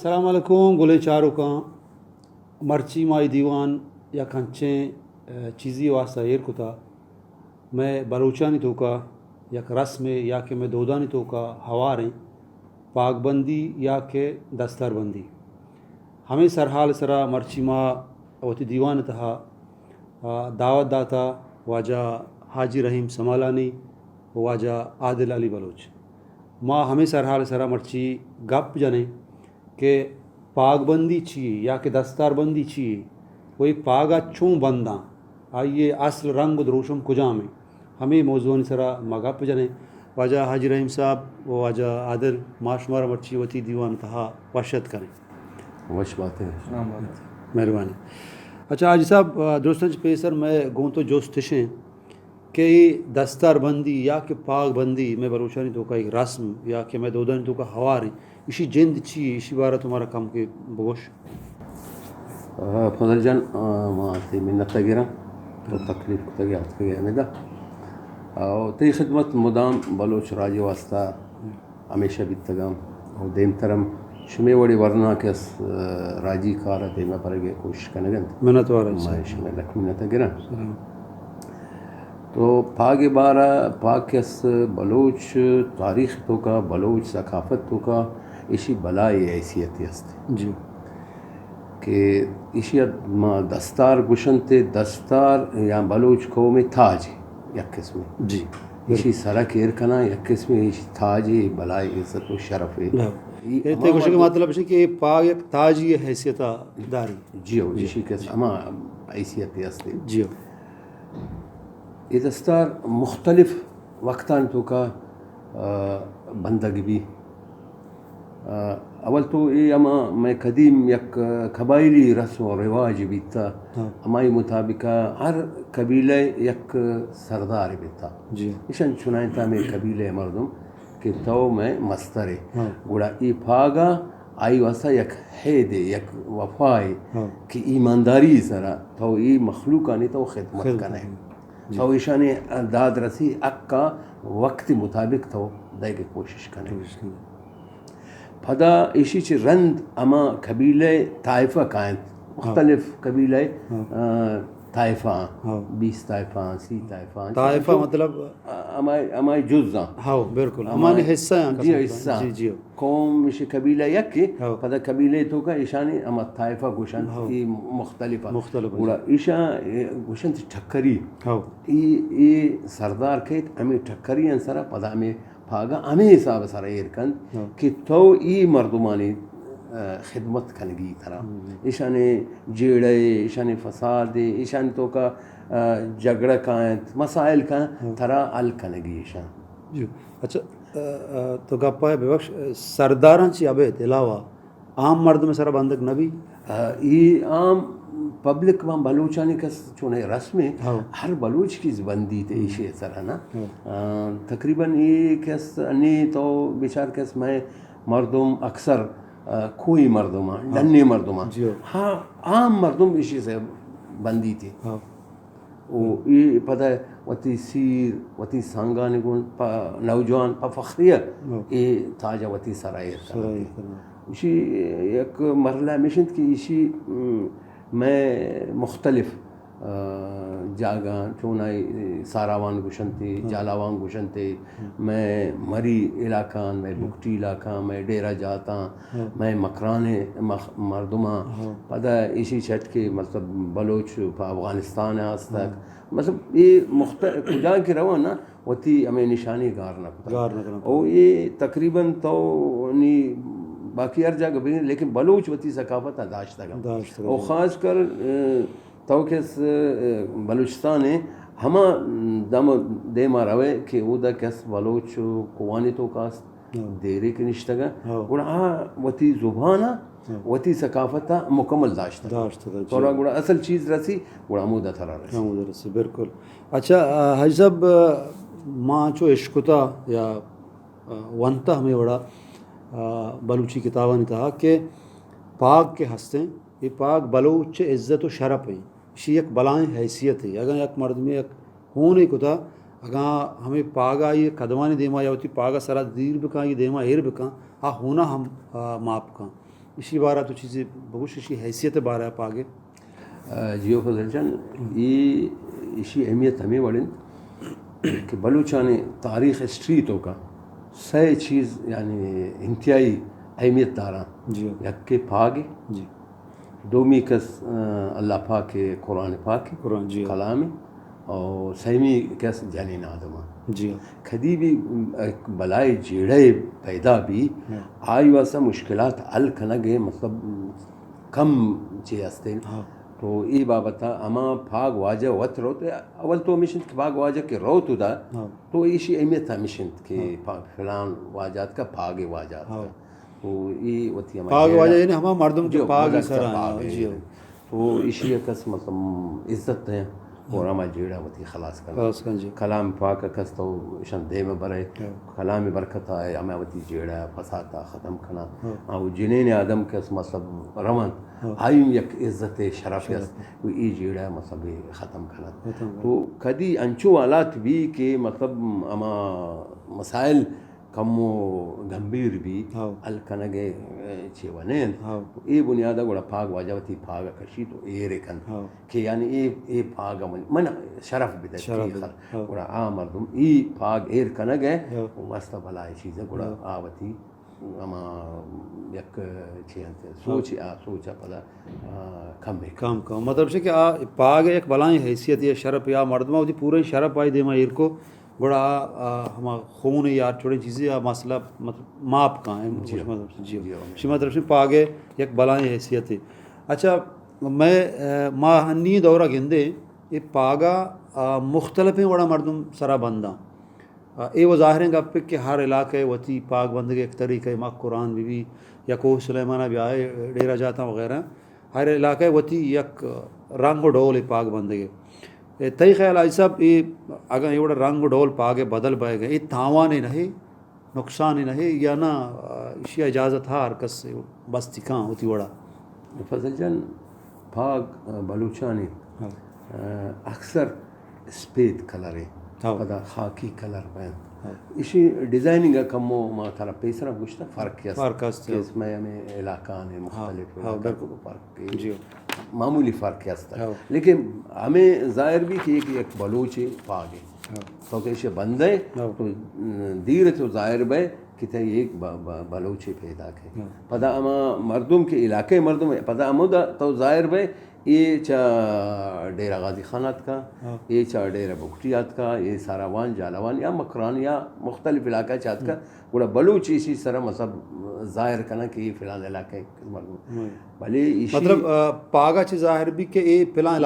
السلام علیکم گلے چاروں کا مرچی مائی دیوان یا کھنچیں چیزی واسطہ ایر کتا میں بلوچانی تو کا یک رسم یا کہ میں دودانی تو کا ہواریں پاک بندی یا کہ دستار بندی ہمیں سرحال سرا مرچی ماں وتی دیوان تہا دعوت داتا واجہ حاجی رحیم سمالانی واجہ عادل علی بلوچ ماں ہمیں سرحال سرا مرچی گپ جنے کہ پاک بندی چیئے یا کہ دستار بندی چیئے وہی پاگا چوں بنداں آئیے اصل رنگ دروشم کجا میں ہمیں موضوع سرا مگپ جنے واجہ حاجی رحیم صاحب و واجہ عادل معاشمارہ مرچی وتی دیوان تہا وشت کریں وش بات ہے مہربانی. اچھا حاجی صاحب دوستان پیسر میں گوں تو جوستشیں کہ یہ دستار بندی یا کہ پاک بندی میں بلوچانی تو کا ایک رسم یا کہ میں دودانی تو کا ہواریں اسی جند چی اسی بارہ تمہارا کم کے بگوش. فضل جان ماتی منت تگیرا تو تکلیف تگی ہاتھ کے گیا اور تی خدمت مدام بلوچ راجی واسطہ ہمیشہ بیتگام اور دیم ترم شمی وڑی ورنا کس راجی کارا دیما پر گئے کوشش کنگن منت وارا شمی لکھ منت تگیرا تو پاگ بارہ پاک کس بلوچ تاریخ تو کا بلوچ ثقافت تو کا اسی بلائی حیثیتی است جی کہ اسی ما دستار گشنتے دستار یا بلوچ قومی تاج یک قسم جی اسی سرک ایر کنا یک قسم اسی تاج بلائی عزت و شرف تے گوشے کا مطلب ہے کہ پاک ایک تاج یہ حیثیتہ داری جیو اسی قسم اما حیثیتی است جیو. یہ دستار مختلف وقتان تو کا بندگی بھی اول تو یہ اما میں قدیم یک قبائلی رسم و رواج بیتا ہمائی مطابق ہر قبیلہ یک سردار بیتا جی اشن چنائتا میں قبیلہ مردم کہ تو میں مسترے گوڑا ای پاگا آئی واسا یک حید یک وفائی کہ ایمانداری سرا تو ای مخلوقانی تو خدمت کنے تو ایشانی داد رسی اکا وقت مطابق تو دے کے کوشش کنے پدا ایشی چی رند اما قبیلہ طائفہ کائنت مختلف قبیلہ طائفہ 20 طائفہ 30 طائفہ طائفہ مطلب امائی جزاں ہاں بالکل ہمارے حصہ ہیں جی حصہ قوم اسی قبیلہ یک کی پدا قبیلہ تو کا ایشانی اما طائفہ گوشن ای مختلف گوڑا ایشا گوشن ٹھکری ای سردار کہت امی ٹھکری انسرا پدا امی پاگا ہمیں حساب سارا ایرکن کہ تو ای مردمانی خدمت کنگی ترا ایشانے جیڑے ایشانے فساد ایشان تو کا جگڑا کائنت مسائل کا ترا ال کنگی ایشان. جی اچھا تو گپا ہے بے بخش سرداران چی ابید علاوہ عام مرد میں سارا بندک نبی یہ عام پبلک وہاں بلوچانی کا چونے رسم ہے ہر بلوچ کی بندی تھے ایشی سر ہے نا تقریباً یہ کس انی تو بیچار کس میں مردم اکثر کوئی مردم ڈنی مردم ہاں عام مردم ایشی سے بندی تھی وہ یہ پتہ ہے وتی سیر وتی سانگانی گون نوجوان پا فخریہ یہ تاجہ وتی سرائر اسی ایک مرحلہ مشند کی اسی میں مختلف جاگاں چونائی ساراوان گوشنتے جالاوان گوشنتے میں مری علاقان میں بکٹی علاقہ میں ڈیرہ جاتا میں مکرانے مردماں پتہ اسی چھٹ کے مطلب بلوچ افغانستان ہے آج تک مطلب یہ مختلف کجا کی رہا نا وتی ہمیں نشانی گارنا پتا اور یہ تقریباً تو باقی ہر جگہ بھی لیکن بلوچ وتی ثقافت داشتہ گا اور خاص کر تو کس بلوچستان ہے ہما دم دے ماروے کہ وہ دا کس بلوچ قوانی تو کاس دیرے کے نشتہ گا گوڑا وتی زبانہ وتی ثقافت مکمل داشتہ تو گوڑا اصل چیز رسی گوڑا مودہ تھرا رسی بالکل. اچھا حاجی صاحب ماں چو عشقتا یا ونتا ہمیں بڑا بلوچی کتابہ نے کہا کہ پاک کے ہستیں یہ پاک بلوچ عزت و شرف ہیں اسی ایک بلائیں حیثیت ہے اگر یک مرد میں ایک ہونے کو تھا اگر ہمیں پاگا یہ قدمانی دیما یا ہوتی پاگا سرا دیر بکاں یہ دیما ایر بکاں ہاں ہونا ہم ماپ کاں اسی بارہ تو چیزیں بگوش اسی حیثیت بارہ پاگے جیو فضل جان یہ اسی اہمیت ہمیں وڑن کہ بلوچان تاریخ ہسٹری تو کا سہ چیز یعنی انتہائی اہمیت دارا جی یک کے پاگ جی دومی کس اللہ پاک کے قرآن پاک قرآن جی کلام اور سیمی کس جنین آدمہ جی کدی بھی ایک بلائے جیڑے پیدا بھی آئی واسا مشکلات حل کنگے مطلب کم چی ہستے تو ای بابتا اما پاگ واجہ وط رو اول تو مشنت کہ پاگ واجہ کے رو تو دا تو ایشی اہمیت تھا مشنت کہ فلان واجات کا پاگ واجات کا تو ای وطی اما پاگ واجہ یعنی ہما مردم کے پاگ سرا جی تو ایشی کس مطلب عزت ہیں اور اما جیڑا وطی خلاص کرنا کلام پاک کس تو شن دے میں برے کلام برکت آئے اما وطی جیڑا فسادا ختم کنا او جنین آدم کس مطلب روان آئیم یک عزت شرف است ای جیڑا مطلب ختم کنا تو کدی انچو حالات بھی کہ مطلب اما مسائل کم و گمبیر بھی الکنگے چیوانین ای بنیادہ گوڑا پاگ واجہوتی پاگا کشی تو اے رکن کہ یعنی اے پاگا من شرف بدتی گوڑا آ مردم ای پاگ ایر کنگے واسطہ بلائی چیزیں گوڑا آوتی اما یک چیانتے سوچا پدا کم مطلب سے کہ پاگ ایک بلائیں حیثیت یا شرف یا مردمہ ہوتی پورے شرف آئی دیما ایر کو گوڑا ہما خون یا چھوڑی چیزیں یا مسئلہ مطلب ماپ کہاں ہے جی مطلب سے پاگے یک بلائیں حیثیت ہے. اچھا میں ما ہنی دورہ گندے یہ پاگا مختلف ہیں وڑا مردم سرا بندہ اے وہ ظاہر ہیں گپ کہ ہر علاقے وتی پاک بندگی ایک طریقہ ماں قرآن بھی یا کوہ سلیمانہ بھی آئے ڈیرا جاتا وغیرہ ہر علاقے وتی یک رنگ و ڈول پاک بندگی تئی خیال آج صاحب یہ اگر یہ وڑا رنگ و ڈول پاگے بدل پائے گئے یہ تاوان نہیں نقصان نہیں یا نہ اسی اجازت ہار کس سے بس تکاں ہوتی وڑا فضل جان پاک بلوچانی اکثر سپید کلر ہے پدا خاکی کلر بین اسی ڈیزائننگ کمو ما تھا پیسرا گشتہ فرق است اس میں ہمیں علاقہ نے مختلف فرق معمولی فرق ہے لیکن ہمیں ظاہر بھی کہ ایک بلوچ پاگ ہے تو کہ اسے بندے تو دیر تو ظاہر بے کہ تے ایک بلوچ پیدا کے پدا اما مردم کے علاقے مردم پدا امودا تو ظاہر بے یہ چا ڈیرہ غازی خانات کا یہ چا ڈیرہ بکٹیات کا یہ ساراوان جالوان یا مکران یا مختلف علاقہ چاہت کا بڑا بلوچ اسی سرا مطلب ظاہر کرنا کہ یہ فلان علاقہ بھلے مطلب پاگا چی ظاہر بھی کہ یہ فلان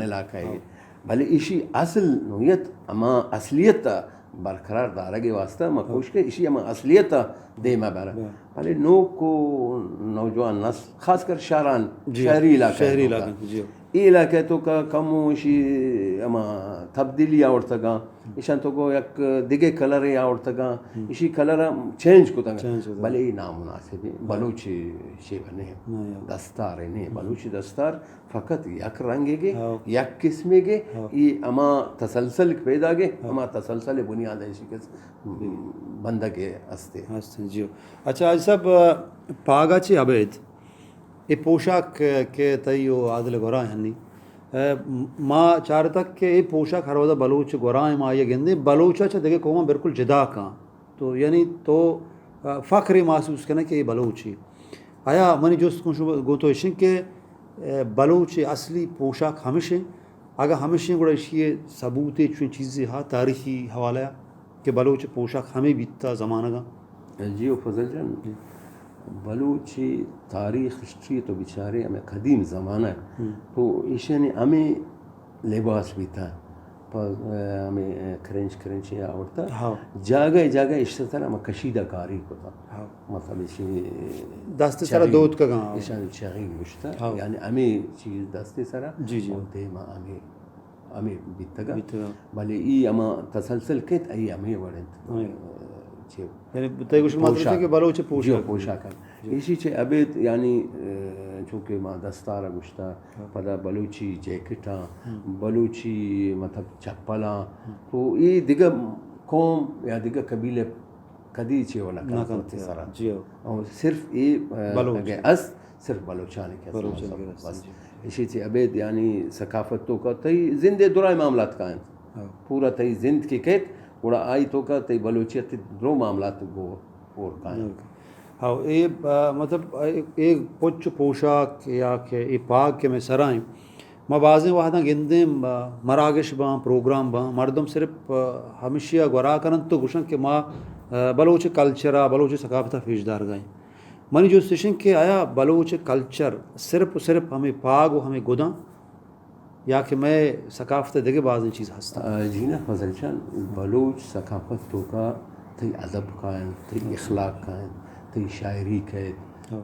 علاقہ ہے بھلے اسی اصل نوعیت اما اصلیت برقرار دارہ کے واسطہ مکوش کے اسی اما اصلیت دے میں بارا بھلے نو کو نوجوان نسل خاص کر شہری علاقہ یہ علاقہ تو کا کم اسی اما تبدیلی آورتا گا ایشان تو کو یک دیگے کلر ہے آورتا گا اسی کلر چینج کو تنگا بھلے یہ نامناسب ہے بلوچ شیبہ نہیں دستار ہے نہیں بلوچ دستار فقط یک رنگے گے یک قسمے گے یہ اما تسلسل پیدا گے اما تسلسل بنیاد ہے اسی کس بندہ کے ہستے جی. اچھا آج سب پاگا چی عبید یہ پوشاک کے تیو عادل گورا ہنی ماں چار تک کہ یہ پوشاک ہر وقت بلوچ گورائیں ماں یہ گندے بلوچا چا دیکھے قوما بالکل جدا کہاں تو یعنی تو فخر محسوس کرنا کہ یہ بلوچی آیا منی جوست گو تو اشن کہ بلوچ اصلی پوشاک ہمیشہ اگر ہمیشہ گوڑا اشی ثبوت چون چیزیں ہاں تاریخی حوالہ کہ بلوچ پوشاک ہمیں بیتا زمانہ گا جی فضل جان بلوچی تاریخ ہسٹری تو بیچارے ہمیں قدیم زمانہ ہے تو ایشے نے ہمیں لباس بھی تھا ہمیں کرنچ آورتا جاگہ اس طرح ہمیں کشیدہ کاری کو تھا مطلب اسی دست سرا دوت کا گاں ایشان چاہی گوشتا یعنی ہمیں چیز دست سرا ہوتے ہمیں بیتا گا بھلے ای ہمیں تسلسل کہت ای ہمیں وڑنت یعنی تیگوش مطلب ہے کہ بلوچ پوشاک اسی چھے ابید یعنی چونکہ ماں دستارہ گشتا پدا بلوچی جیکٹاں بلوچی مطلب چپلاں تو یہ دیگر قوم یا دیگر قبیلے کدی چی ولا ناکن سرا جی اور صرف اے اس صرف بلوچانی کے بلوچانی بس اسی چی ابید یعنی ثقافت تو کا تی زندے درائے معاملات کا پورا تی زند کی کہت گوڑا آئی تو کا تی بلوچیت درو معاملات گو اور کائیں ہاں اے مطلب ایک پوچ پوشاک یا کہ اے پاک کے میں سرائیں ما بعضیں وحداں گندیں مراگش باں پروگرام باں مردم صرف ہمیشہ گورا کرن تو گوشن کہ ما بلوچ کلچرا بلوچ ثقافتہ پیشدار گائیں منی جو سشن کہ آیا بلوچ کلچر صرف ہمیں پاگ و ہمیں گداں یا کہ میں ثقافت دیکھے بعض چیز ہستا جی نا فضل چان بلوچ ثقافت تو کا تی ادب کائن تی اخلاق کائن تی شاعری کہت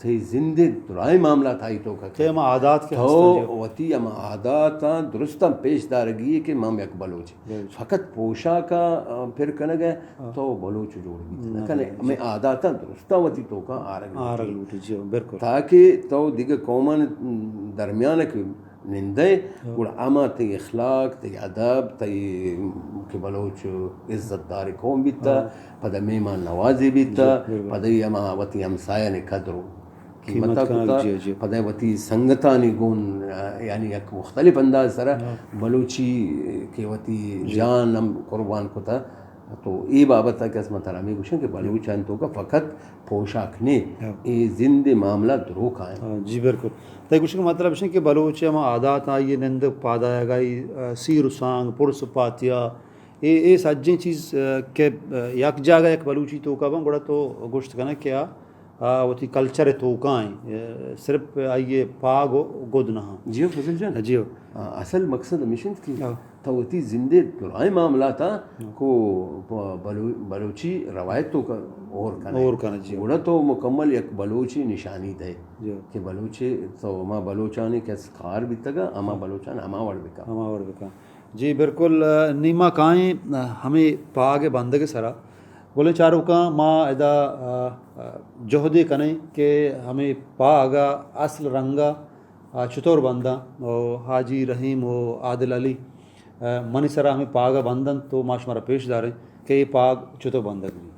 تی زندے درائے معاملات آئی تو کا کہ ہم عادات کے تو وتی اما عاداتا درستم پیش دارگی کہ مام یک بلوچ فقط پوشا کا پھر کنے گئے تو بلوچ جوڑ بھی کنے میں عاداتا درستا وتی تو کا آرگ لوٹی جی بالکل تاکہ تو دیگر قومن درمیان کے نندے گوڑ اما تی اخلاق تی ادب تی کہ بلوچ عزت دار قوم بیتا پدا میمان نوازی بیتا پدا اما وتی ہمسایہ نے قدرو قیمتا کتا پدا وتی سنگتانی گون یعنی ایک مختلف انداز سرا بلوچی کہ وتی جان ہم قربان کتا تو ای بابت کہ اسمہ ترامی گوشن کہ بلوچان تو کا فقط پوشاک نے ای زند معاملہ درو کھائیں جی بالکل تے گوشن کا مطلب ہے کہ بلوچ ہم عادات آئیے نند پادایا گئی سیر سانگ پرس پاتیا اے سجیں چیز کہ یک جاگہ یک بلوچی تو کا بن گڑا تو گوشت کنا کیا وتی کلچر تو کائیں صرف آئیے پاگ و گد نہ جیو فضل جان جیو اصل مقصد ہمیشن کی تو وتی زندے درائے معاملات کو بلوچی روایت تو کا اور کنا جی گوڑا تو مکمل یک بلوچی نشانی دے کہ بلوچی تو اما بلوچانی کے سکار بھی تگا اما بلوچان اما وڑ بکا جی بالکل نیما کائیں ہمیں پاگ بندگ سرا بولے چاروں کا ماں ادا جہدے کنے کہ ہمیں پاگا اصل رنگا چطور بندہ حاجی رحیم و عادل علی منی سرا ہمیں پاگا بندن تو ماش مارا پیش داریں کہ یہ پاگ چطور بندگ بھی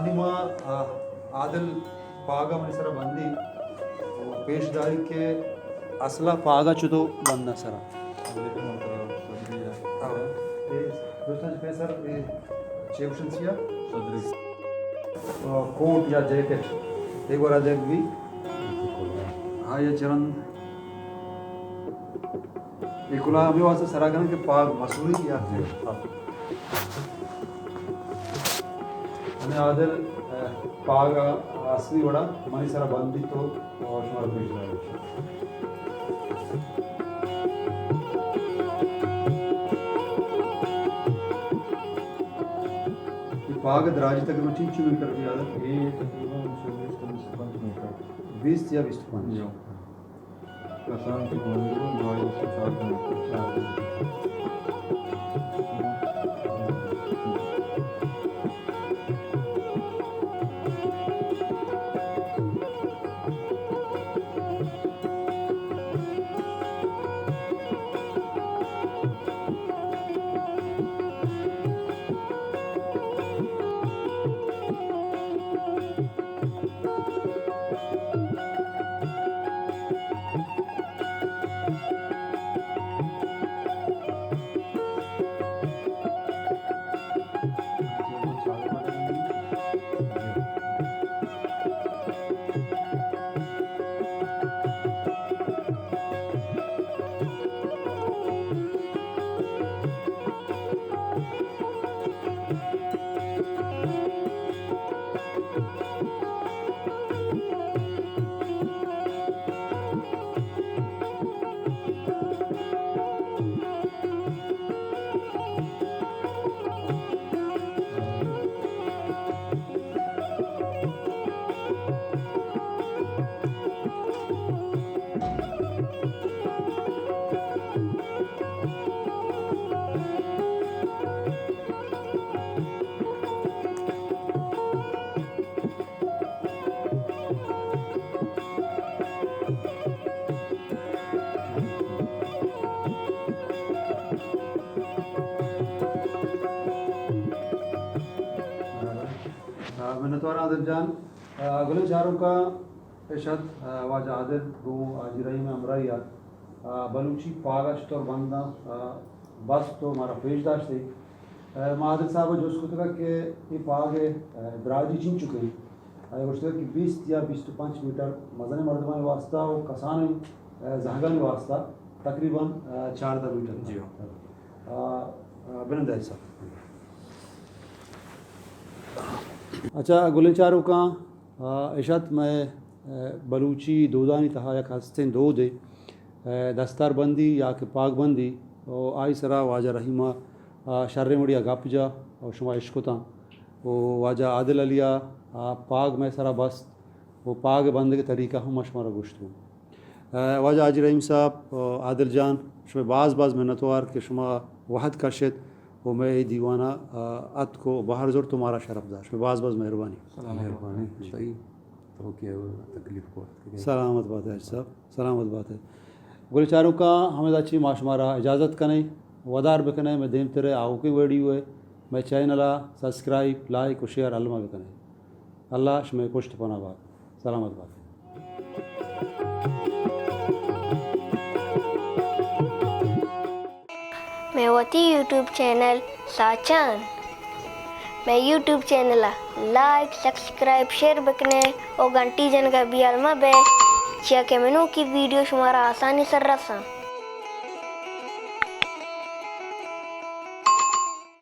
نیما عادل پاگا منی سرا بندی پیش داری کے اصلہ پاگا چطور بندہ سرا سر چیوشن سیا کوٹ یا جیکٹ ایک بار دیکھ بھی ہاں یہ چرن ایک کلا ہمیں واسطے سرا کرنے کہ پاگ مسوری یا ہمیں عادل پاگ اصلی وڑا منی سرا بندی تو شمار پیش داری پاگ دراجی تقریباً 3 میٹر کی عادت یہ تقریباً 20 یا 25 کسان کی گونگو 2.5 جی نتوار عادل جان گلے چاروں کا اشد واجہ عادل گو آجی رہی میں امرائیات بلوچی پاگشت اور بندہ بس تو ہمارا پیش داشتے عادل صاحب جو اس کو تکا کہ یہ پاگ دراجی چن چکے ہیں اس کہ 20 یا 25 میٹر مزن مردمان واسطہ اور کسان زہگان واسطہ تقریباً 14 میٹر جی بنندہ صاحب. اچھا گلے چاروں کا اشت میں بلوچی دودانی تہا یک ہستیں دو دے دستار بندی یا کہ پاک بندی او آئی سرا واجہ رحیمہ شر مڑیا گپ جا اور شما عشقتا وہ واجہ عادل علیہ پاک میں سرا بست وہ پاک بند کے طریقہ ہم شمارا گوشت ہوں واجہ حاجی رحیم صاحب عادل جان شما بعض منتوار کہ شما وحد کشت وہ میں دیوانہ ات کو باہر زور تمہارا شرف داشت میں بعض مہربانی. مہربانی صحیح تو کیا تکلیف کو سلامت بات ہے صاحب سلامت بات ہے. گل چاروں کا ہمیں اچھی ماشمارا اجازت کنے ودار بکنے میں دیم ترے آؤ کی ویڈیو ہے میں چینل سبسکرائب لائک و شیئر علمہ بکنے اللہ شمع پشت پناہ بات سلامت بات. میں ہوتی یوٹیوب چینل ساچان میں YouTube channel like subscribe share بکنے اور گھنٹی جن کا بھی علمہ بے چیا کہ منو کی ویڈیو شمارا آسانی سر رساں.